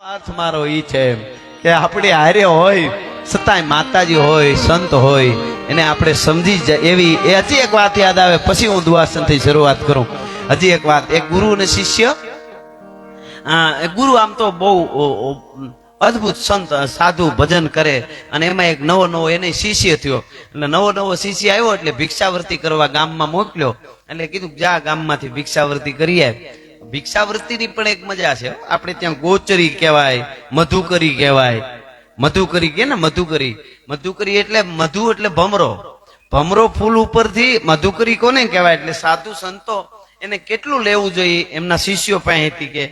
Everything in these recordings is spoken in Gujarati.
અર્થ મારો ઈ છે કે આપણે હારે હોય છતાંય માતાજી હોય સંત હોય એને આપણે સમજી જાય એવી હજી એક વાત યાદ આવે પછી હું દુઆસનથી શરૂઆત કરું. હજી એક વાત, એક ગુરુ અને શિષ્ય. ગુરુ આમ તો બહુ અદ્ભુત સંત સાધુ ભજન કરે અને એમાં એક નવો નવો એને શિષ્ય થયો. એટલે નવો શિષ્ય આવ્યો એટલે ભિક્ષાવૃત્તિ કરવા ગામમાં મોકલ્યો. એટલે કીધું જા ગામમાંથી ભિક્ષાવૃત્તિ કરી આવ. ભિક્ષાવૃત્તિની પણ એક મજા છે. આપણે ત્યાં ગોચરી કહેવાય, મધુકરી કહેવાય. મધુકરી કે ને મધુકરી એટલે મધુ એટલે ભમરો ફૂલ ઉપરથી મધુકરી કોને કહેવાય? એટલે સાધુ સંતો એને કેટલું લેવું જોઈએ એમના શિષ્યો પાસેથી કે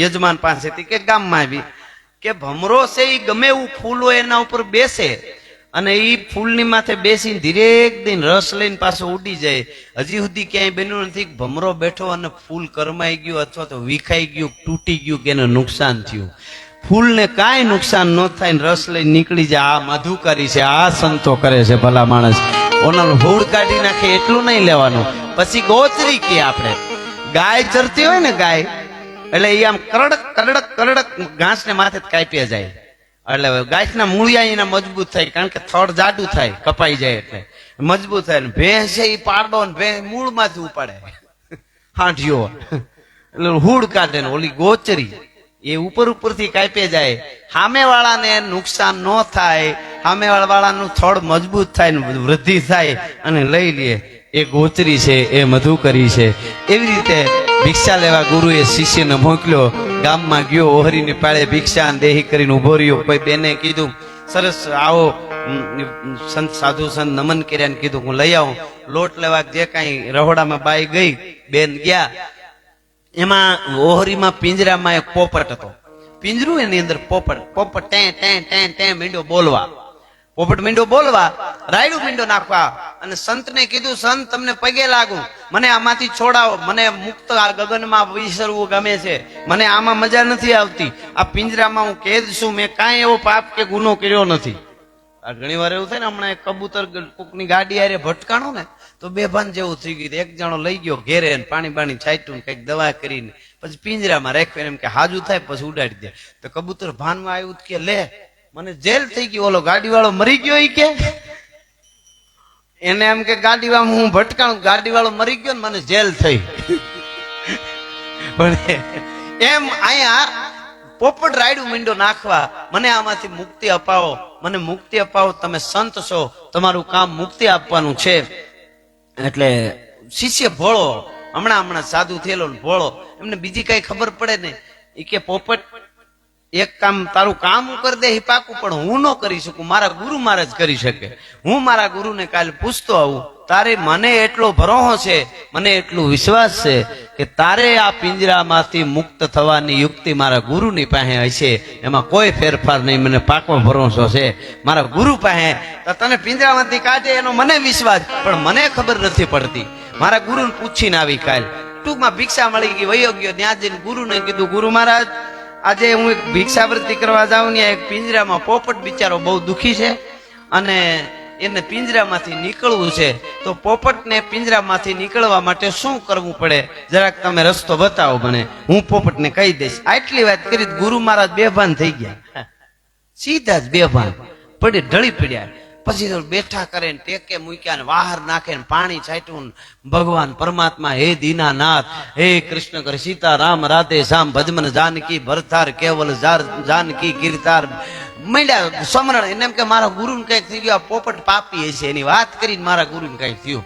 યજમાન પાસેથી કે ગામમાં આવી કે ભમરો છે એ ગમે એવું ફૂલ હોય એના ઉપર બેસે અને એ ફૂલની માથે બેસીને ધીરેક દિન રસ લઈને પાછો ઉડી જાય. હજી સુધી ક્યાંય બન્યું નથી ભમરો બેઠો અને ફૂલ કરમાઈ ગયું અથવા તો વિખાઈ ગયું, તૂટી ગયું કે એને નુકસાન થયું. ફૂલને કાંઈ નુકસાન ન થાય ને રસ લઈને નીકળી જાય. આ મધુકરી છે, આ સંતો કરે છે. ભલા માણસ ઓનાનું હોડ કાઢી નાખે એટલું નહીં લેવાનું. પછી ગોચરી કે આપણે ગાય ચરતી હોય ને ગાય, એટલે એ આમ કરડક ઘાસ ને માથે કાપ્યા જાય. એટલે ગાયના મૂળિયા એના મજબૂત થાય, કારણ કે થડ જાડું થાય, કપાઈ જાય એટલે મજબૂત થાય. ને ભેંસ છે એ પાડો ને ભેંસ મૂળમાંથી ઉપાડે હાંઠિયો એટલે હુડ કાઢે ને ઓલી ગોચરી એ ઉપરથી કાપે જાય. સામે વાળાને નુકસાન ન થાય, સામે વાળાનું થડ મજબૂત થાય ને વૃદ્ધિ થાય અને લઈ લે. એ ગોચરી છે, એ મધુકરી છે. એવી રીતે ભિક્ષા લેવા ગુરુએ શિષ્યને મોકલ્યો. ગામમાં ગયો, ઓહરીને પાળે ભિક્ષા દેહી કરીને ઉભો રહ્યો. કોઈ બેને કીધું સરસ આવો સંત સાધુ સંત નમન કર્યા ને કીધું હું લઈ આવું. લોટ લેવા જે કાંઈ રહોડામાં બાઈ ગઈ, બેન ગયા. એમાં ઓહરીમાં પિંજરામાં એક પોપટ હતો. પિંજરું એની અંદર પોપટ ટે મીંડો બોલવા. પોપટ મીંડો બોલવા, રાયડું મીંડો નાખવા. અને સંતને કીધું સંત તમને પગે લાગુ, મને આમાંથી છોડાવો, મને મુક્ત આ ગગનમાં વિસરવું ગમે છે, મને આમાં મજા નથી આવતી. આ પિંજરામાં હું કેદ છું, મેં કાંઈ એવો પાપ કે ગુનો કર્યો નથી. આ ઘણી વાર એવું થાય ને, હમણાં એક કબૂતર કોકની ગાડી આરે ભટકાણું ને તો બેભાન જેવું થઈ ગયું. એક જણો લઈ ગયો ઘેરે પાણી બાણી છાંટ્યું કઈક દવા કરીને પછી પિંજરામાં રાખ્યું. એમ કે હાજુ થાય પછી ઉડાડી દે. તો કબૂતર ભાનમાં આવ્યું કે લે મને જેલ થઈ ગઈ, ઓલો ગાડી વાળો મરી ગયો. ઈ કે એને એમ કે ગાડી વાળો હું ભટકાણું, ગાડી વાળો મરી ગયો ને મને જેલ થઈ. પણ એમ અહીંયા પોપટ રાયડું મીંડો નાખવા, મને આમાંથી મુક્તિ અપાવો, મને મુક્તિ અપાવો, તમે સંત છો, તમારું કામ મુક્તિ આપવાનું છે. એટલે શિષ્ય ભોળો, હમણાં સાધુ થયેલો ભોળો, એમને બીજી કઈ ખબર પડે ને. એ કે પોપટ એક કામ તારું કામ હું કરી દે એ પાકું, પણ હું ન કરી શકું, મારા ગુરુ મહારાજ કરી શકે. હું મારા ગુરુને કાલે પૂછતો આવું. તારે મને એટલો ભરોસો છે, મને એટલું વિશ્વાસ છે કે તારે આ પિંજરામાંથી મુક્ત થવાની યુક્તિ મારા ગુરુની પાસે હશે, એમાં કોઈ ફેરફાર નહીં, મને પાકો ભરોસો છે મારા ગુરુ પાસે. તો તને પિંજરામાંથી કાઢે એનો મને વિશ્વાસ, પણ મને ખબર નથી પડતી. મારા ગુરુને પૂછીને આવી કાલ. ટૂંકમાં ભિક્ષા મળી ગઈ, વયો ગયો. ત્યાં જઈને ગુરુને કીધું ગુરુ મહારાજ આજે હું એક ભિક્ષાવૃત્તિ કરવા જાઉં ને એક પિંજરામાં પોપટ બિચારો બહુ દુખી છે અને એને પિંજરામાંથી નીકળવું છે. તો પોપટને પિંજરામાંથી નીકળવા માટે શું કરવું પડે, જરાક તમે રસ્તો બતાવો મને, હું પોપટને કહી દઈશ. આટલી વાત કરી ગુરુ મહારાજ બેભાન થઈ ગયા, સીધા જ બેભાન પડી ઢળી પડ્યા. પછી બેઠા કરે ને ટેકે મૂક્યા ને બહાર નાખે ને પાણી છાંટ્યું. ભગવાન પરમાત્મા હે દીનાનાથ, હે કૃષ્ણ કરે સીતારામ રાધે શ્યામ ભજમન જાનકી ભરતાર કેવલ જાનકી કીર્તાર મંડ્યા સમરણ. એને એમ કે મારા ગુરુને કઈક થઈ ગયું, પોપટ પાપી હશે, એની વાત કરીને મારા ગુરુને કઈક થયું.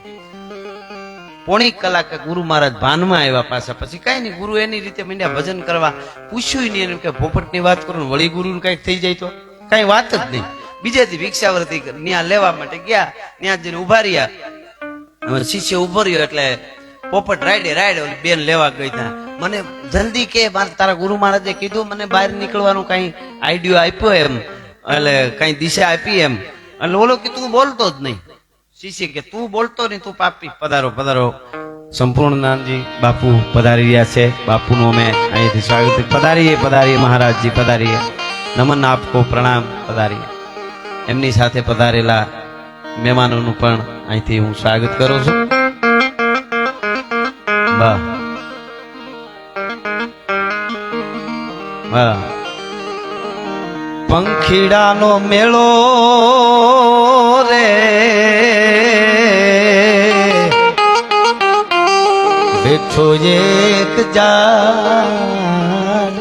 પોણી કલાકે ગુરુ મહારાજ ભાનમાં આવ્યા પાછા. પછી કઈ નહીં, ગુરુ એની રીતે મંડ્યા ભજન કરવા. પૂછ્યું નહીં એમ કે પોપટની વાત કરું, વળી ગુરુને કઈક થઈ જાય તો કઈ વાત જ નહીં. બીજેથી ભિક્ષાવૃત્તિ ત્યાં લેવા માટે ગયા. ત્યાં જઈને ઉભા રહ્યા. શિષ્ય ઉભો રહ્યો એટલે પોપટ રાયડે ઓલી બેન લેવા ગઈ. ત્યાં મને જલ્દી કે તારા ગુરુ મહારાજે કીધું મને બહાર નીકળવાનું કઈ આઈડિયો આપ્યો એમ, એટલે કઈ દિશા આપી એમ. એટલે ઓલો કે તું બોલતો જ નહીં. શિષ્ય કે તું બોલતો નહીં, તું પાપી. પધારો સંપૂર્ણાનંદજી બાપુ પધારી રહ્યા છે. બાપુનું અમે અહીંથી સ્વાગત. પધારીએ મહારાજજી પધારીએ. નમન આપકો પ્રણામ. પધારીએ. એમની સાથે પધારેલા મહેમાનોનું પણ અહીંથી હું સ્વાગત કરું છું. વાહ વાહ. પંખીડાનો મેળો રે બેઠો એક ઝાડ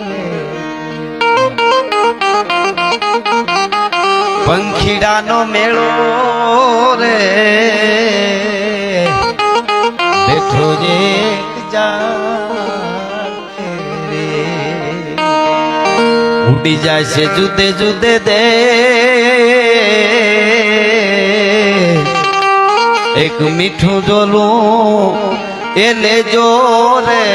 પંખીડાનો મેળો રે બેઠો એક ઝાડ રે ઉડી જાય છે જુદે જુદે દે એક મીઠું ડોલું એ લેજો રે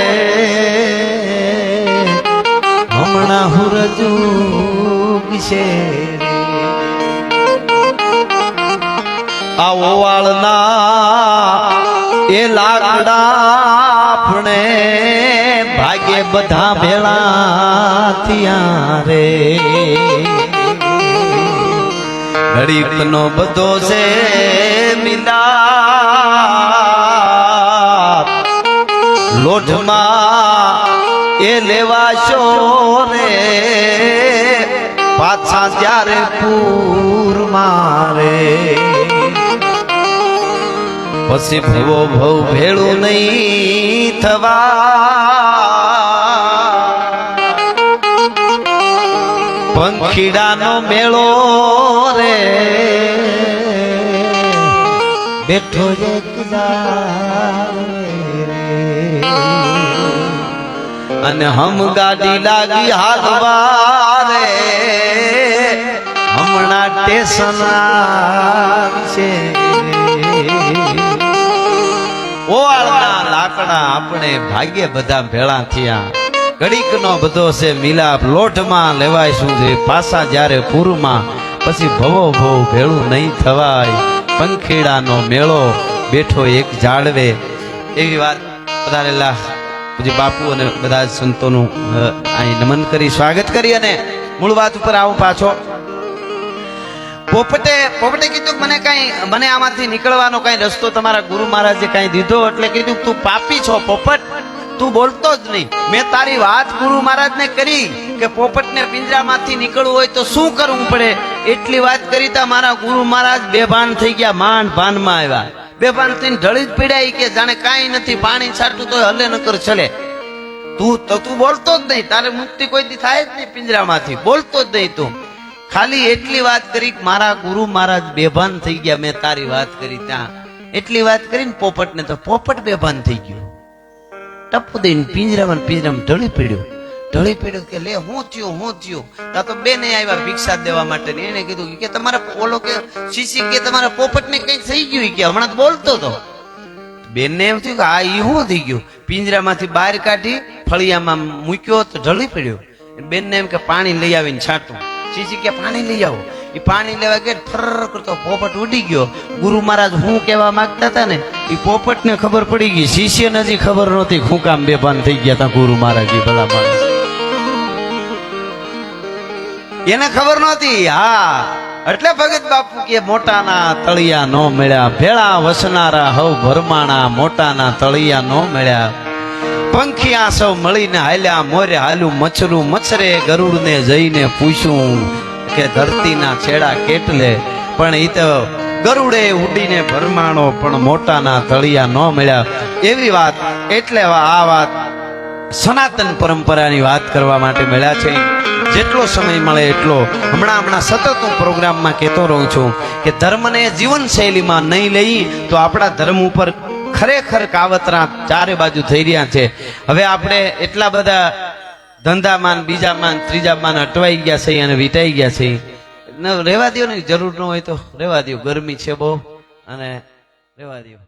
હમણાં હુરજુ છે આ ઓવાળના એ લાકડા આપણે ભાગે બધા ભેળા થયા રે ઘડીકનો બધો છે મિલાપ લોઢમાં એ લેવાશો રે પાછા જ્યારે પૂર મારે પછી ભવો ભવ ભેળું નહીં થવા પંખીડાનો મેળો રે બેઠો એક અને હમ ગાડી લાગી હાલવા રે હમણાં ટેશન આવશે ઓવાળના લાકડા આપણે ભાગ્ય બધા ભેળા થયા ઘડીક નો બધો છે મિલાપ લોટમાં લેવાય શું છે પાછા જ્યારે પૂરમાં પછી ભવો ભવ ભેળું નહીં થવાય પંખીડાનો મેળો બેઠો એક ઝાડવે એવી વાત પધારેલા પૂજ્ય બાપુ અને બધા સંતોનું અહીં નમન કરી સ્વાગત કરી અને મૂળ વાત ઉપર આવું પાછો પોપટે કીધું મને આમાંથી નીકળવાનો કઈ રસ્તો તમારા ગુરુ મહારાજે કઈ દીધો એટલે કીધું તું પાપી છો પોપટ તું બોલતો જ નહીં મેં તારી વાત ગુરુ મહારાજને કરી કે પોપટને પિંજરામાંથી નીકળવું હોય તો શું કરવું પડે એટલી વાત કરી તા મારા ગુરુ મહારાજ બેભાન થઈ ગયા માંડ ભાનમાં આવ્યા બેભાન થઈને ઢળી જ પીડાય કે જાણે કાંઈ નથી પાણી છાંટું તો હલે નકર ચલે તું બોલતો જ નહીં તારે મુક્તિ કોઈ દી થાય જ નહીં પિંજરામાંથી બોલતો જ નહીં તું ખાલી એટલી વાત કરી મારા ગુરુ મહારાજ બેભાન થઈ ગયા મેં તારી વાત કરી ત્યાં એટલી વાત કરીને પોપટને તો પોપટ બેભાન થઈ ગયો ટપ્પુ દઈને પિંજરામાં ઢળી પડ્યો કે લે હું થયું તા તો બેને આવ્યા ભિક્ષા દેવા માટે એને કીધું કે તમારા ઓલો કે શીશી કે તમારા પોપટને કઈક થઈ ગયું કે હમણાં બોલતો હતો બેનને એમ થયું કે આ ઈ શું થઈ ગયું પિંજરામાંથી બહાર કાઢી ફળિયામાં મૂક્યો તો ઢળી પડ્યો બેનને એમ કે પાણી લઈ આવીને છાંટું શીશી કે પાણી લઈ આવો એ પાણી લેવા ગયા ફર કરતો પોપટ ઉડી ગયો ગુરુ મહારાજ હું કેવા માંગતા હતા ને એ પોપટ ને ખબર પડી ગઈ શિષ્યને હજી ખબર નહોતી હું કામ બેભાન થઈ ગયા હતા ગુરુ મહારાજ ભલા માણસ એને ખબર નહોતી હા એટલે ભગત બાપુ કે મોટાના તળિયા નો મળ્યા ભેળા વસનારા હવ ભરમાણા મોટાના તળિયા નો મળ્યા પંખિયા સૌ મળીને હાલ્યા મોરે હાલું મચ્છરું મચ્છરે ગરુડને જઈને પૂછ્યું કે ધરતીના છેડા કેટલે પણ ઈ તો ગરુડે ઉડીને ભરમાણો પણ મોટાના તળિયા ન મળ્યા એવી વાત એટલે આ વાત સનાતન પરંપરાની વાત કરવા માટે મળ્યા છે જેટલો સમય મળે એટલો હમણાં સતત હું પ્રોગ્રામમાં કહેતો રહું છું કે ધર્મને જીવનશૈલીમાં નહીં લઈ તો આપણા ધર્મ ઉપર ખરેખર કાવતરા ચારે બાજુ થઈ રહ્યા છે હવે આપણે એટલા બધા ધંધામાન બીજામાન ત્રીજામાન અટવાઈ ગયા છે અને વીટાઈ ગયા છે રહેવા દો ને જરૂર ન હોય તો રહેવા દો ગરમી છે બહુ અને રહેવા દો